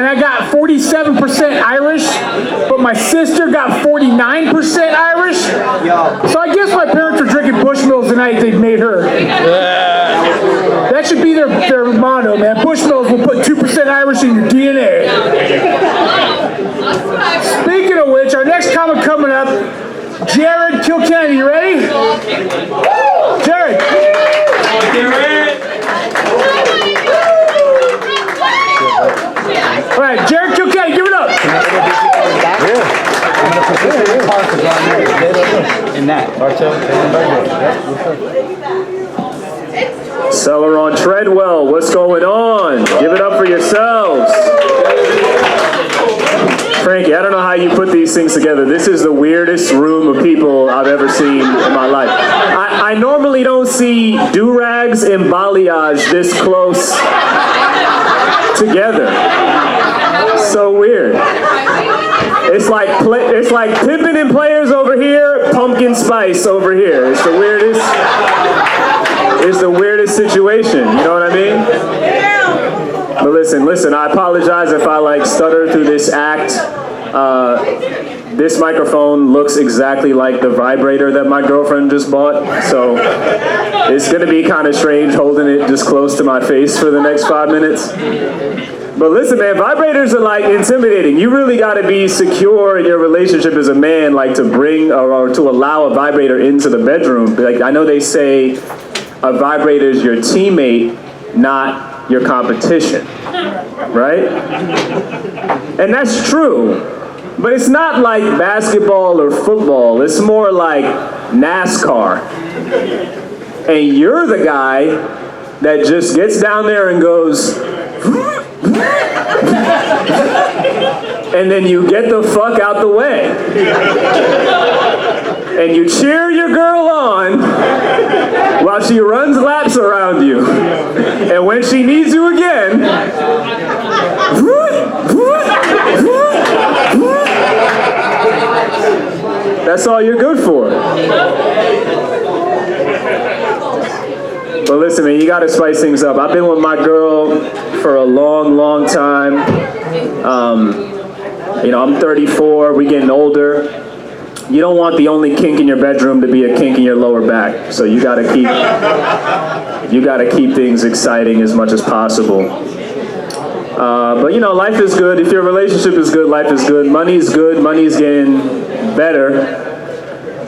I got 47% Irish, but my sister got 49% Irish. So I guess my parents were drinking Bushmills the night they made her. That should be their motto, man. Bushmills will put 2% Irish in your DNA. Speaking of which, our next comic coming up, Jared Kilkenny. You ready? Jared. All right, Jared Kilkenny, give it up. In that. Seller on Treadwell, what's going on? Give it up for yourselves. Frankie, I don't know how you put these things together. This is the weirdest room of people I've ever seen in my life. I normally don't see do-rags and balayage this close together. So weird. It's like Pippin and Players over here, Pumpkin Spice over here. It's the weirdest situation. You know what I mean? But listen, I apologize if I stutter through this act. This microphone looks exactly like the vibrator that my girlfriend just bought, so it's gonna be kind of strange holding it just close to my face for the next 5 minutes. But listen, man, vibrators are intimidating. You really gotta be secure in your relationship as a man, to bring or to allow a vibrator into the bedroom. I know they say a vibrator is your teammate, not your competition, right? And that's true, but it's not like basketball or football. It's more like NASCAR. And you're the guy that just gets down there and goes, and then you get the fuck out the way. And you cheer your girl on while she runs laps around you. And when she needs you again, that's all you're good for. But listen, man, you gotta spice things up. I've been with my girl for a long time. I'm 34, we're getting older. You don't want the only kink in your bedroom to be a kink in your lower back. So you gotta keep things exciting as much as possible. But life is good. If your relationship is good, life is good. Money's good, money's getting better.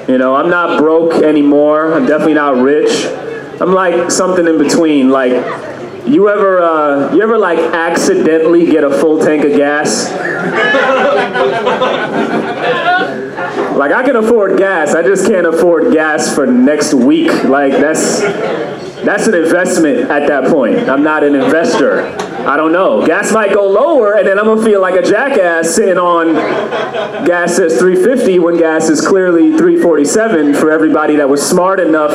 I'm not broke anymore. I'm definitely not rich. I'm something in between. You ever accidentally get a full tank of gas? I can afford gas, I just can't afford gas for next week. That's an investment at that point. I'm not an investor. I don't know. Gas might go lower, and then I'm gonna feel like a jackass sitting on gas says 350 when gas is clearly 347 for everybody that was smart enough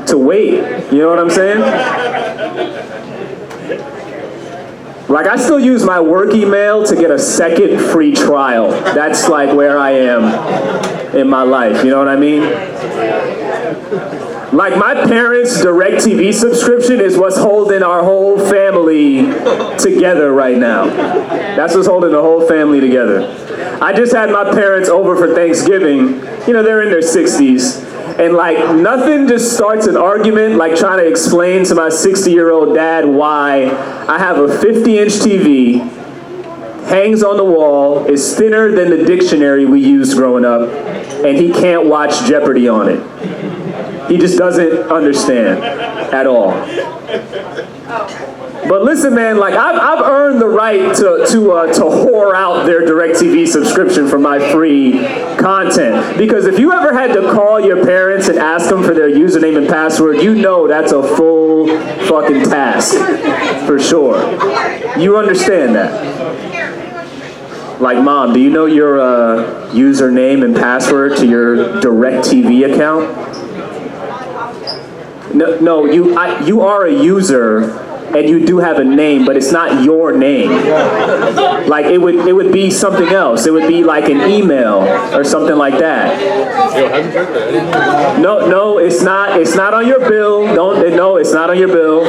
to wait. You know what I'm saying? I still use my work email to get a second free trial. That's where I am in my life, you know what I mean? My parents' DirecTV subscription is what's holding our whole family together right now. That's what's holding the whole family together. I just had my parents over for Thanksgiving. They're in their 60s. And nothing just starts an argument trying to explain to my 60-year-old dad why I have a 50-inch TV, hangs on the wall, is thinner than the dictionary we used growing up, and he can't watch Jeopardy on it. He just doesn't understand at all. But listen, man, I've earned the right to whore out their DirecTV subscription for my free content. Because if you ever had to call your parents and ask them for their username and password, that's a full fucking task, for sure. You understand that? Mom, do you know your username and password to your DirecTV account? No, you are a user. And you do have a name, but it's not your name. Like it would be something else. It would be like an email or something like that. No, it's not. It's not on your bill. No, it's not on your bill.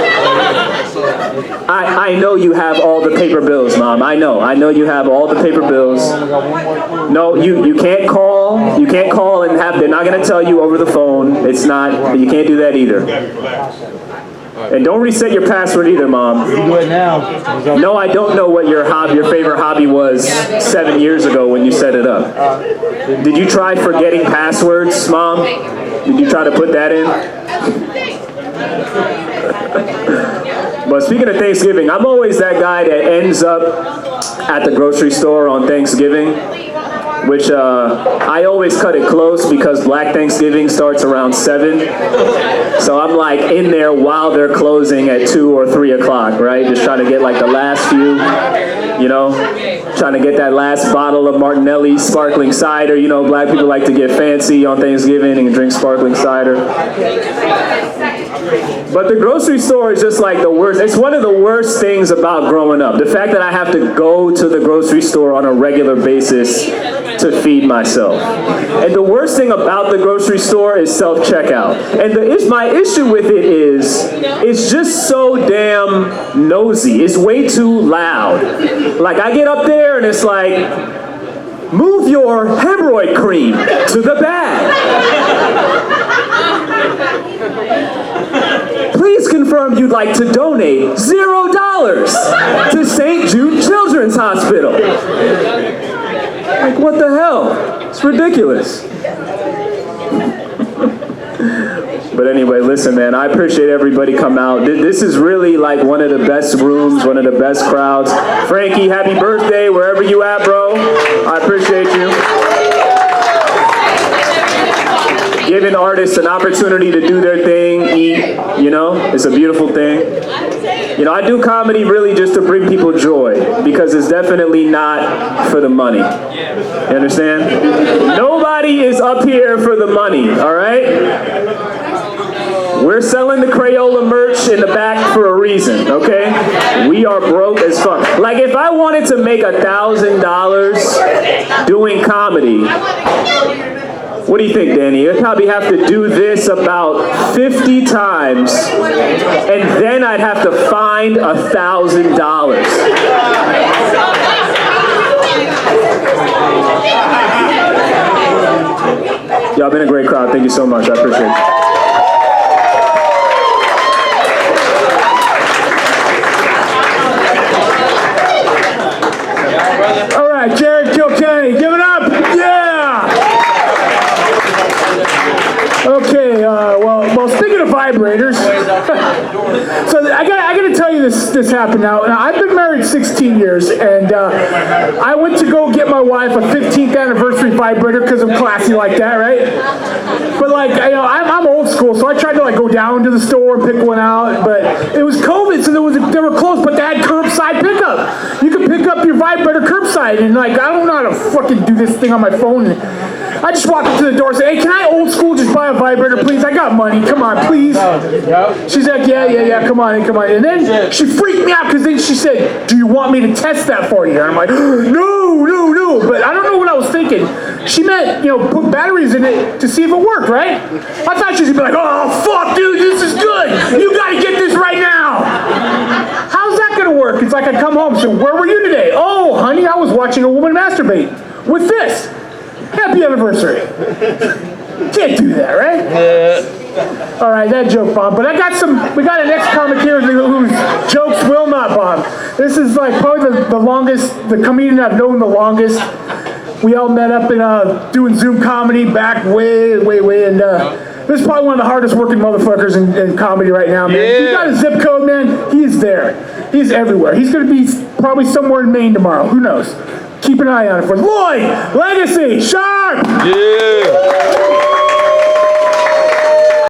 I know you have all the paper bills, Mom. I know you have all the paper bills. No, you can't call. You can't call and they're not going to tell you over the phone. It's not. You can't do that either. And don't reset your password either, Mom. You do it now. No, I don't know what your favorite hobby was 7 years ago when you set it up. Did you try forgetting passwords, Mom? Did you try to put that in? But speaking of Thanksgiving, I'm always that guy that ends up at the grocery store on Thanksgiving, which I always cut it close because Black Thanksgiving starts around 7. So I'm like in there while they're closing at 2 or 3 o'clock, right? Just trying to get like the last few, trying to get that last bottle of Martinelli's sparkling cider. Black people like to get fancy on Thanksgiving and drink sparkling cider. But the grocery store is just like the worst. It's one of the worst things about growing up. The fact that I have to go to the grocery store on a regular basis to feed myself. And the worst thing about the grocery store is self-checkout. And my issue with it is, it's just so damn nosy. It's way too loud. Like I get up there and it's like, move your hemorrhoid cream to the bag. Please confirm you'd like to donate $0 to St. Jude Children's Hospital. Like, what the hell? It's ridiculous. But anyway, listen, man, I appreciate everybody come out. This is really like one of the best rooms, one of the best crowds. Frankie, happy birthday, wherever you at, bro. I appreciate you. Giving artists an opportunity to do their thing, eat, it's a beautiful thing. I do comedy really just to bring people joy, because it's definitely not for the money. You understand? Nobody is up here for the money, all right? We're selling the Crayola merch in the back for a reason, okay? We are broke as fuck. Like, if I wanted to make $1,000 doing comedy, what do you think, Danny? I'd probably have to do this about 50 times, and then I'd have to find $1,000. Y'all been a great crowd. Thank you so much. I appreciate it. All right, Jared Kilkenny, give it up. Yeah. Okay. Well, speaking of vibrators, so I gotta tell you this happened now. I've been married 16 years, and I went to go get my wife a 15th anniversary vibrator because I'm classy like that, right? But like, I'm old school, so I tried to like go down to the store and pick one out, but it was COVID, so they were closed, but they had curbside pickup. You could pick up your vibrator curbside, and like, I don't know how to fucking do this thing on my phone. I just walked up to the door and said, hey, can I old school just buy a vibrator, please? I got money, come on, please. She's like, yeah, come on. And then she freaked me out because then she said, do you want me to test that for you? And I'm like, no. But I don't know what I was thinking. She meant, put batteries in it to see if it worked, right? I thought she was gonna be like, oh, fuck, dude, this is good. You gotta get this right now. How's that gonna work? It's like I come home, so where were you today? Oh, honey, I was watching a woman masturbate with this. Happy anniversary. Can't do that, right? All right, that joke bombed. But we got an ex-comic here whose jokes will not bomb. This is like probably the longest, the comedian I've known the longest. We all met up in doing Zoom comedy back way, and this is probably one of the hardest working motherfuckers in comedy right now, man. If you got a zip code, man, he is there. He's everywhere. He's going to be probably somewhere in Maine tomorrow. Who knows? Keep an eye on it for Lloyd Legacy Sharp. Yeah.